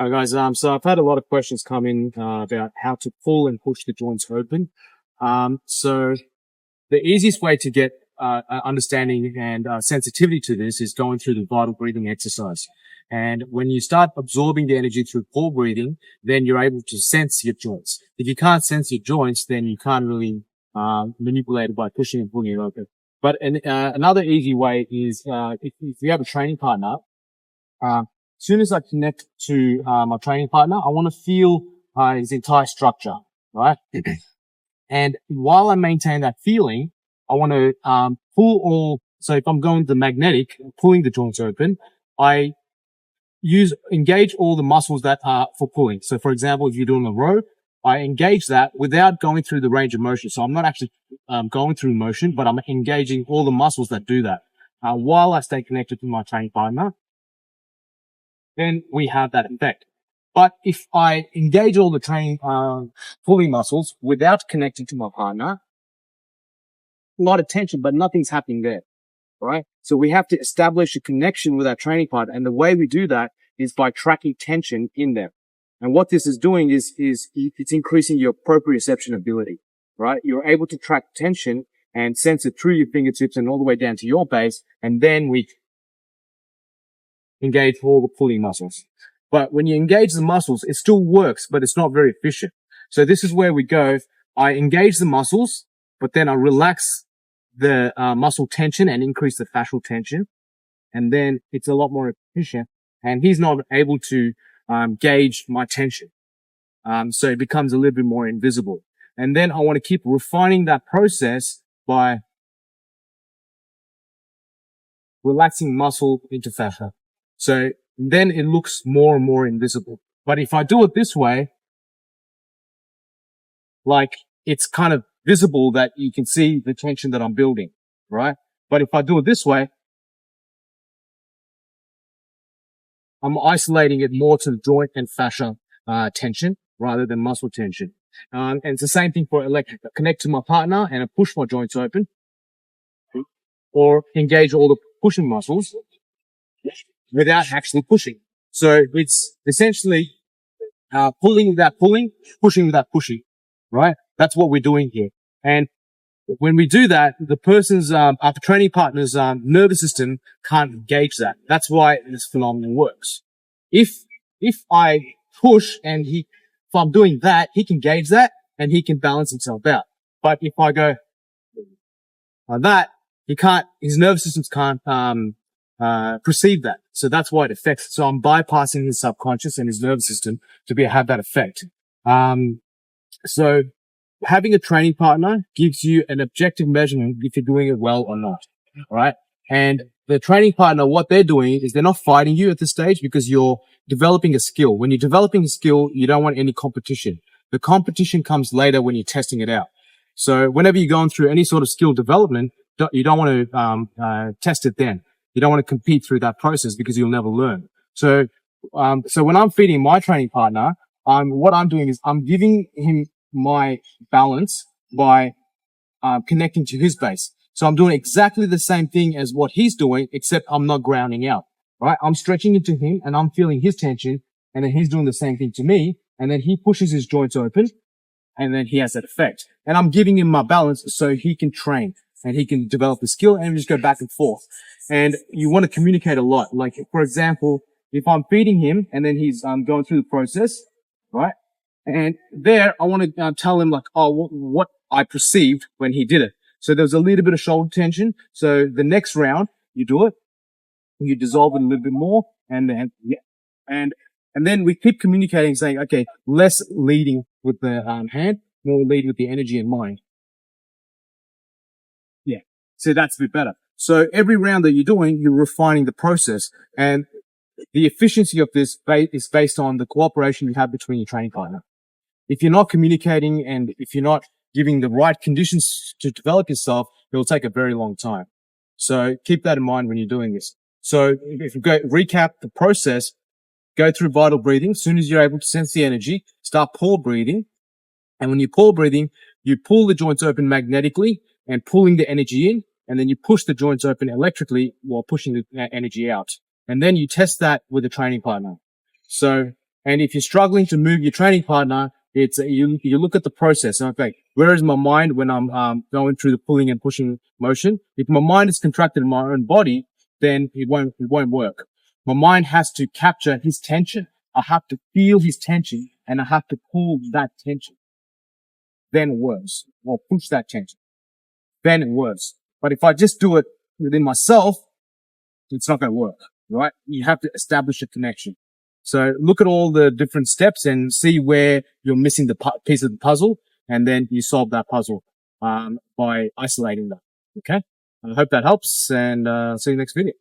Hi guys, so I've had a lot of questions come in about how to pull and push the joints open. So the easiest way to get understanding and sensitivity to this is going through the vital breathing exercise. And when you start absorbing the energy through pull breathing, then you're able to sense your joints. If you can't sense your joints, then you can't really manipulate it by pushing and pulling it open. But another easy way is if you have a training partner. As soon as I connect to my training partner, I want to feel his entire structure, right? And while I maintain that feeling, I want to pull all. So if I'm going the magnetic, pulling the joints open, I engage all the muscles that are for pulling. So for example, if you're doing a row, I engage that without going through the range of motion. So I'm not actually going through motion, but I'm engaging all the muscles that do that while I stay connected to my training partner. Then we have that effect. But if I engage all the training pulling muscles without connecting to my partner, a lot of tension, but nothing's happening there, right? So we have to establish a connection with our training partner. And the way we do that is by tracking tension in them. And what this is doing is it's increasing your proprioception ability, right? You're able to track tension and sense it through your fingertips and all the way down to your base. And then we engage all the pulling muscles. But when you engage the muscles, it still works, but it's not very efficient. So this is where we go. I engage the muscles, but then I relax the muscle tension and increase the fascial tension. And then it's a lot more efficient. And he's not able to gauge my tension. So it becomes a little bit more invisible. And then I want to keep refining that process by relaxing muscle into fascia. So then it looks more and more invisible. But if I do it this way, like it's kind of visible that you can see the tension that I'm building, right? But if I do it this way, I'm isolating it more to the joint and fascia tension rather than muscle tension. And it's the same thing for electric. I connect to my partner and I push my joints open or engage all the pushing muscles without actually pushing. So it's essentially pulling without pulling, pushing without pushing, right? That's what we're doing here. And when we do that, the person's, our training partner's nervous system can't engage that. That's why this phenomenon works. If I push and if I'm doing that, he can gauge that and he can balance himself out. But if I go like that, his nervous systems can't, perceive that. So that's why it affects. So I'm bypassing his subconscious and his nervous system to have that effect. So having a training partner gives you an objective measurement if you're doing it well or not. All right. And the training partner, what they're doing is they're not fighting you at this stage because you're developing a skill. When you're developing a skill, you don't want any competition. The competition comes later when you're testing it out. So whenever you're going through any sort of skill development, you don't want to test it then. You don't want to compete through that process because you'll never learn. So when I'm feeding my training partner, what I'm doing is I'm giving him my balance by connecting to his base. So I'm doing exactly the same thing as what he's doing, except I'm not grounding out, right? I'm stretching into him and I'm feeling his tension, and then he's doing the same thing to me, and then he pushes his joints open, and then he has that effect. And I'm giving him my balance so he can train and he can develop the skill, and we just go back and forth. And you want to communicate a lot. Like, for example, if I'm feeding him and then he's going through the process, right? And there, I want to tell him like, what I perceived when he did it. So there's a little bit of shoulder tension. So the next round, you do it, you dissolve it a little bit more, and then and then we keep communicating, saying, okay, less leading with the hand, more leading with the energy in mind. Yeah. So that's a bit better. So every round that you're doing, you're refining the process, and the efficiency of this is based on the cooperation you have between your training partner. If you're not communicating and if you're not giving the right conditions to develop yourself, it'll take a very long time. So keep that in mind when you're doing this. So if you recap the process, go through vital breathing. As soon as you're able to sense the energy, start pull breathing. And when you pull breathing, you pull the joints open magnetically and pulling the energy in. And then you push the joints open electrically while pushing the energy out. And then you test that with a training partner. So And if you're struggling to move your training partner, it's you look at the process. Okay, where is my mind when I'm going through the pulling and pushing motion? If my mind is contracted in my own body, then it won't work. My mind has to capture his tension. I have to feel his tension, and I have to pull that tension. Then it works. Or push that tension. Then it works. But if I just do it within myself, it's not going to work, right? You have to establish a connection. So look at all the different steps and see where you're missing the piece of the puzzle, and then you solve that puzzle by isolating that. Okay? I hope that helps, and see you next video.